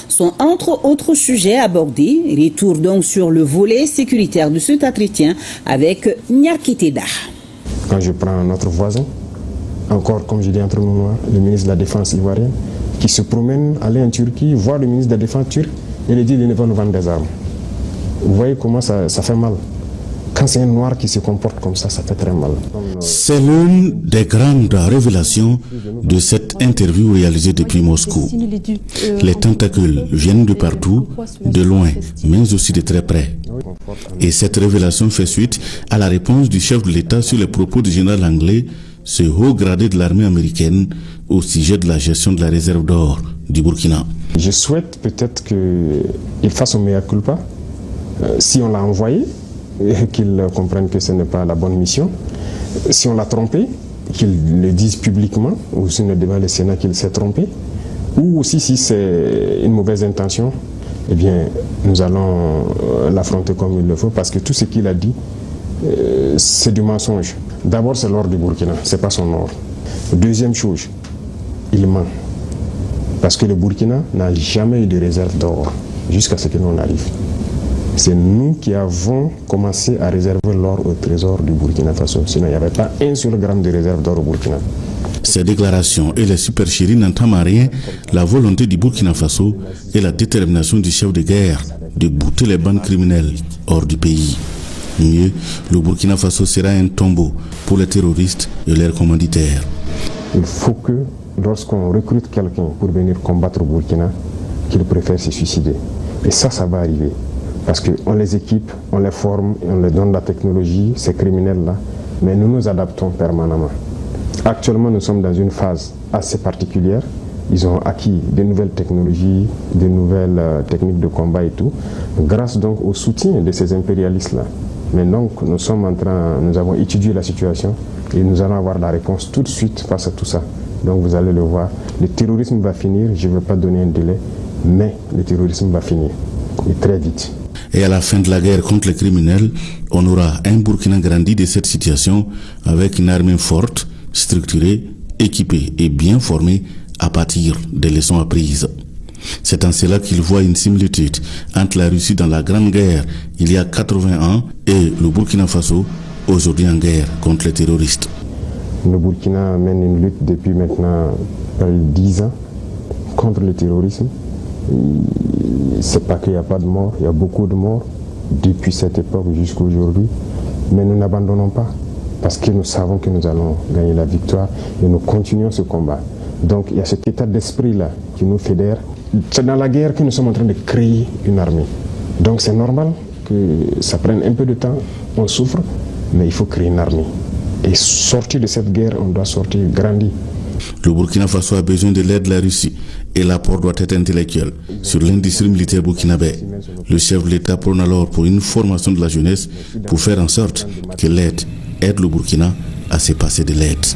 sont entre autres sujets abordés. Retour donc sur le volet sécuritaire de cet entretien avec Nyarkiteda. Quand je prends notre voisin, encore comme je dis entre nous noirs, le ministre de la Défense ivoirien, qui se promène, aller en Turquie, voir le ministre de la Défense turc et lui dit qu'il ne va nous vendre des armes. Vous voyez comment ça fait mal. Quand c'est un noir qui se comporte comme ça fait très mal. C'est l'une des grandes révélations de cette interview réalisée depuis Moscou. Les tentacules viennent de partout, de loin, mais aussi de très près. Et cette révélation fait suite à la réponse du chef de l'État sur les propos du général anglais, ce haut gradé de l'armée américaine, au sujet de la gestion de la réserve d'or du Burkina. Je souhaite peut-être qu'il fasse un mea culpa, si on l'a envoyé, et qu'il comprenne que ce n'est pas la bonne mission. Si on l'a trompé, qu'il le dise publiquement, ou si on devant le Sénat qu'il s'est trompé, ou aussi si c'est une mauvaise intention, eh bien, nous allons l'affronter comme il le faut, parce que tout ce qu'il a dit, c'est du mensonge. D'abord, c'est l'or du Burkina, ce n'est pas son or. Deuxième chose, il ment. Parce que le Burkina n'a jamais eu de réserve d'or, jusqu'à ce que nous en arrive. C'est nous qui avons commencé à réserver l'or au trésor du Burkina Faso. Sinon, il n'y avait pas un seul gramme de réserve d'or au Burkina. Ces déclarations et les supercheries n'entament à rien la volonté du Burkina Faso et la détermination du chef de guerre de bouter les bandes criminelles hors du pays. Mieux, le Burkina Faso sera un tombeau pour les terroristes et leurs commanditaires. Il faut que, lorsqu'on recrute quelqu'un pour venir combattre au Burkina, qu'il préfère se suicider. Et ça va arriver. Parce qu'on les équipe, on les forme, on leur donne la technologie, ces criminels-là, mais nous nous adaptons permanemment. Actuellement, nous sommes dans une phase assez particulière. Ils ont acquis de nouvelles technologies, de nouvelles techniques de combat et tout, grâce donc au soutien de ces impérialistes-là. Mais donc, nous avons étudié la situation et nous allons avoir la réponse tout de suite face à tout ça. Donc vous allez le voir, le terrorisme va finir, je ne veux pas donner un délai, mais le terrorisme va finir, et très vite. Et à la fin de la guerre contre les criminels, on aura un Burkina grandi de cette situation avec une armée forte, structurée, équipée et bien formée à partir des leçons apprises. C'est en cela qu'il voit une similitude entre la Russie dans la Grande Guerre il y a 80 ans et le Burkina Faso aujourd'hui en guerre contre les terroristes. Le Burkina mène une lutte depuis maintenant 10 ans contre le terrorisme. C'est pas qu'il n'y a pas de morts, il y a beaucoup de morts depuis cette époque jusqu'à aujourd'hui. Mais nous n'abandonnons pas parce que nous savons que nous allons gagner la victoire et nous continuons ce combat. Donc il y a cet état d'esprit-là qui nous fédère. C'est dans la guerre que nous sommes en train de créer une armée. Donc c'est normal que ça prenne un peu de temps, on souffre, mais il faut créer une armée. Et sortir de cette guerre, on doit sortir grandi. Le Burkina Faso a besoin de l'aide de la Russie et l'apport doit être intellectuel sur l'industrie militaire burkinabé. Le chef de l'État prône alors pour une formation de la jeunesse pour faire en sorte que l'aide aide le Burkina à se passer de l'aide.